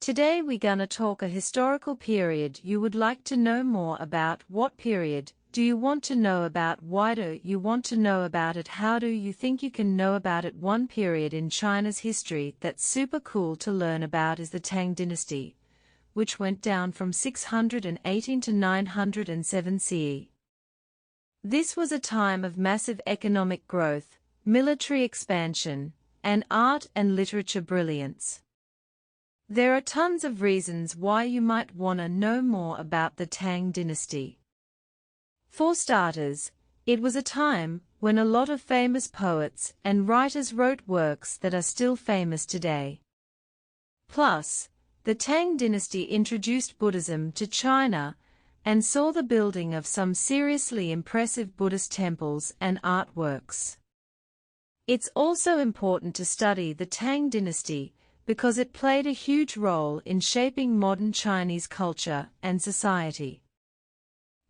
Today we're gonna talk a historical period you would like to know more about. What period do you want to know about? Why do you want to know about it? How do you think you can know about it? One period in China's history that's super cool to learn about is the Tang Dynasty, which went down from 618 to 907 CE. This was a time of massive economic growth, military expansion, and art and literature brilliance. There are tons of reasons why you might want to know more about the Tang Dynasty. For starters, it was a time when a lot of famous poets and writers wrote works that are still famous today. Plus, the Tang Dynasty introduced Buddhism to China and saw the building of some seriously impressive Buddhist temples and artworks. It's also important to study the Tang Dynasty because it played a huge role in shaping modern Chinese culture and society.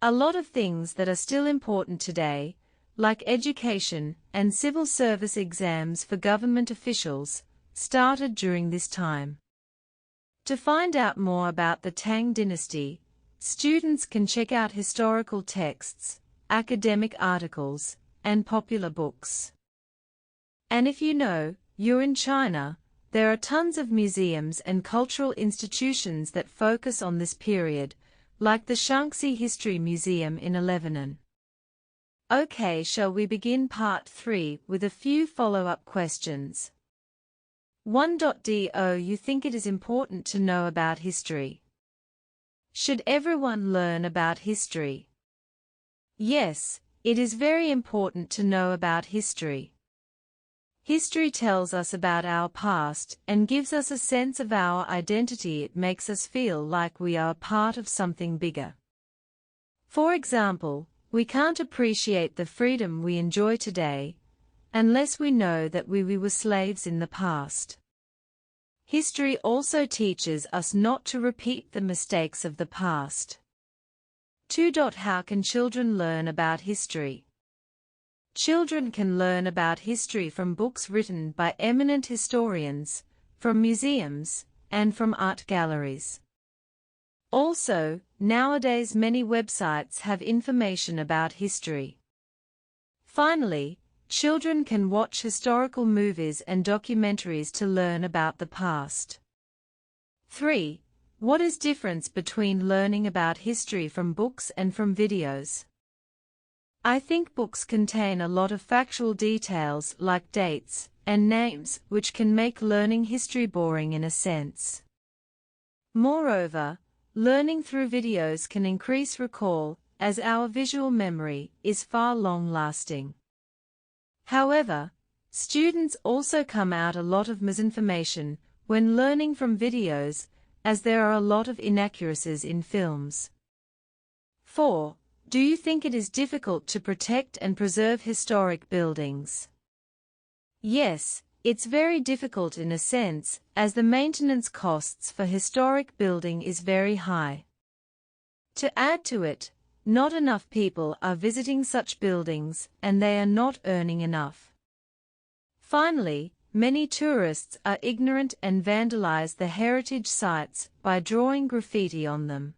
A lot of things that are still important today, like education and civil service exams for government officials, started during this time. To find out more about the Tang Dynasty, students can check out historical texts, academic articles, and popular books. And if you're in China, there are tons of museums and cultural institutions that focus on this period, like the Shaanxi History Museum in Lebanon. Okay, shall we begin part 3 with a few follow-up questions? 1.Do you think it is important to know about history? Should everyone learn about history? Yes, it is very important to know about history. History tells us about our past and gives us a sense of our identity. It makes us feel like we are part of something bigger. For example, we can't appreciate the freedom we enjoy today unless we know that we were slaves in the past. History also teaches us not to repeat the mistakes of the past. 2. How can children learn about history? Children can learn about history from books written by eminent historians, from museums, and from art galleries. Also, nowadays many websites have information about history. Finally, children can watch historical movies and documentaries to learn about the past. 3. What is the difference between learning about history from books and from videos? I think books contain a lot of factual details like dates and names, which can make learning history boring in a sense. Moreover, learning through videos can increase recall, as our visual memory is far long-lasting. However, students also come out a lot of misinformation when learning from videos, as there are a lot of inaccuracies in films. 4. Do you think it is difficult to protect and preserve historic buildings? Yes, it's very difficult in a sense, as the maintenance costs for historic building is very high. To add to it, not enough people are visiting such buildings and they are not earning enough. Finally, many tourists are ignorant and vandalize the heritage sites by drawing graffiti on them.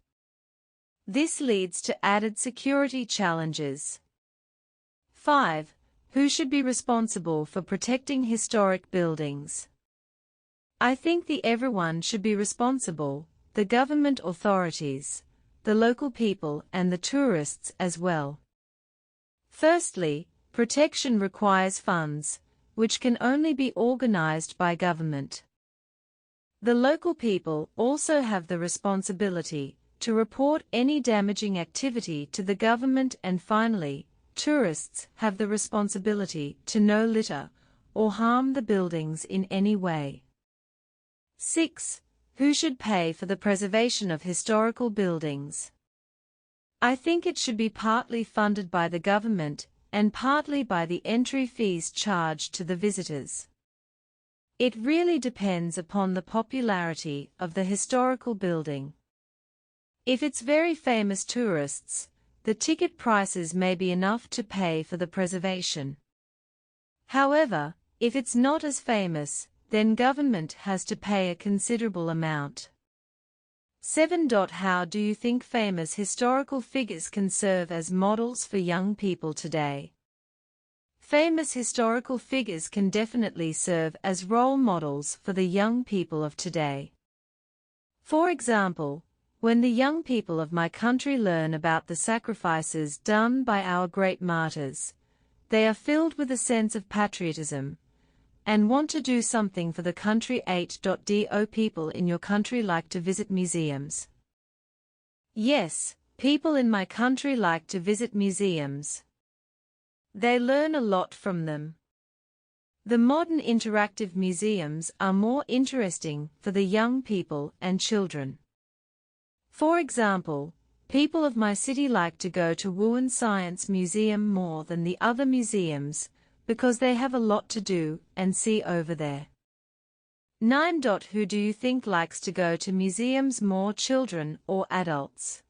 This leads to added security challenges. 5. Who should be responsible for protecting historic buildings? I think everyone should be responsible, the government authorities, the local people and the tourists as well. Firstly, protection requires funds, which can only be organized by government. The local people also have the responsibility to report any damaging activity to the government, and finally, tourists have the responsibility to no litter or harm the buildings in any way. 6. Who should pay for the preservation of historical buildings? I think it should be partly funded by the government and partly by the entry fees charged to the visitors. It really depends upon the popularity of the historical building. If it's very famous tourists, the ticket prices may be enough to pay for the preservation. However, if it's not as famous, then government has to pay a considerable amount. 7. How do you think famous historical figures can serve as models for young people today? Famous historical figures can definitely serve as role models for the young people of today. For example, when the young people of my country learn about the sacrifices done by our great martyrs, they are filled with a sense of patriotism and want to do something for the country. 8. Do people in your country like to visit museums? Yes, people in my country like to visit museums. They learn a lot from them. The modern interactive museums are more interesting for the young people and children. For example, people of my city like to go to Wuhan Science Museum more than the other museums because they have a lot to do and see over there. 9. Who do you think likes to go to museums more, children or adults?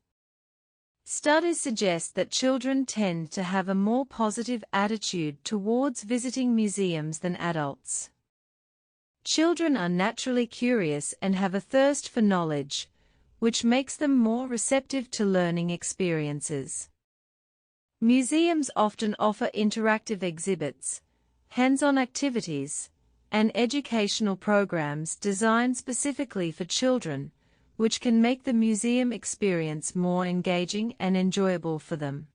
Studies suggest that children tend to have a more positive attitude towards visiting museums than adults. Children are naturally curious and have a thirst for knowledge, which makes them more receptive to learning experiences. Museums often offer interactive exhibits, hands-on activities, and educational programs designed specifically for children, which can make the museum experience more engaging and enjoyable for them.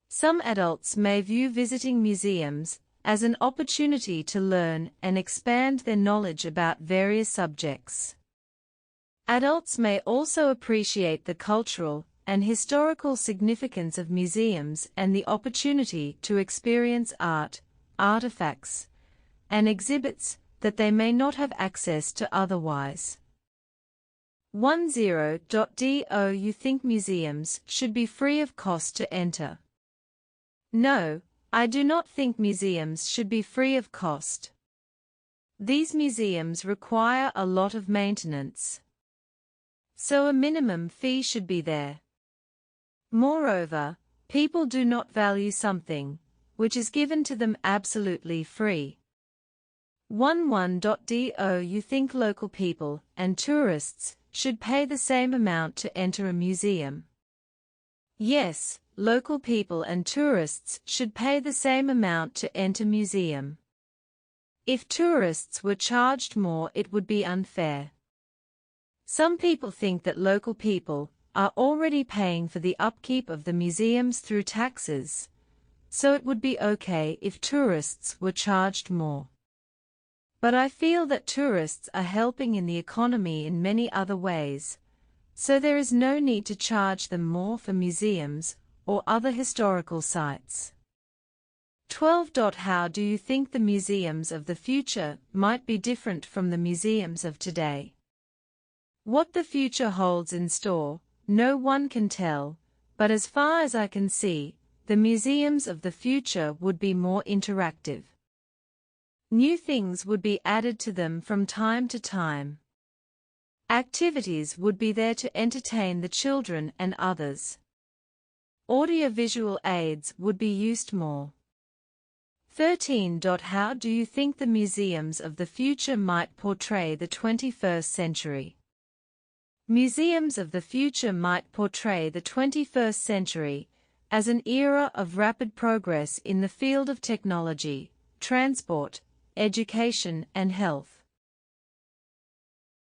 Some adults may view visiting museums as an opportunity to learn and expand their knowledge about various subjects. Adults may also appreciate the cultural and historical significance of museums and the opportunity to experience art, artifacts, and exhibits that they may not have access to otherwise. 10. Do you think museums should be free of cost to enter? No, I do not think museums should be free of cost. These museums require a lot of maintenance, so a minimum fee should be there. Moreover, people do not value something which is given to them absolutely free. 11. Do you think local people and tourists should pay the same amount to enter a museum? Yes, local people and tourists should pay the same amount to enter a museum. If tourists were charged more, it would be unfair. Some people think that local people are already paying for the upkeep of the museums through taxes, so it would be okay if tourists were charged more. But I feel that tourists are helping in the economy in many other ways, so there is no need to charge them more for museums or other historical sites. 12. How do you think the museums of the future might be different from the museums of today? What the future holds in store, no one can tell, but as far as I can see, the museums of the future would be more interactive. New things would be added to them from time to time. Activities would be there to entertain the children and others. Audiovisual aids would be used more. 13. How do you think the museums of the future might portray the 21st century? Museums of the future might portray the 21st century as an era of rapid progress in the field of technology, transport, education and health.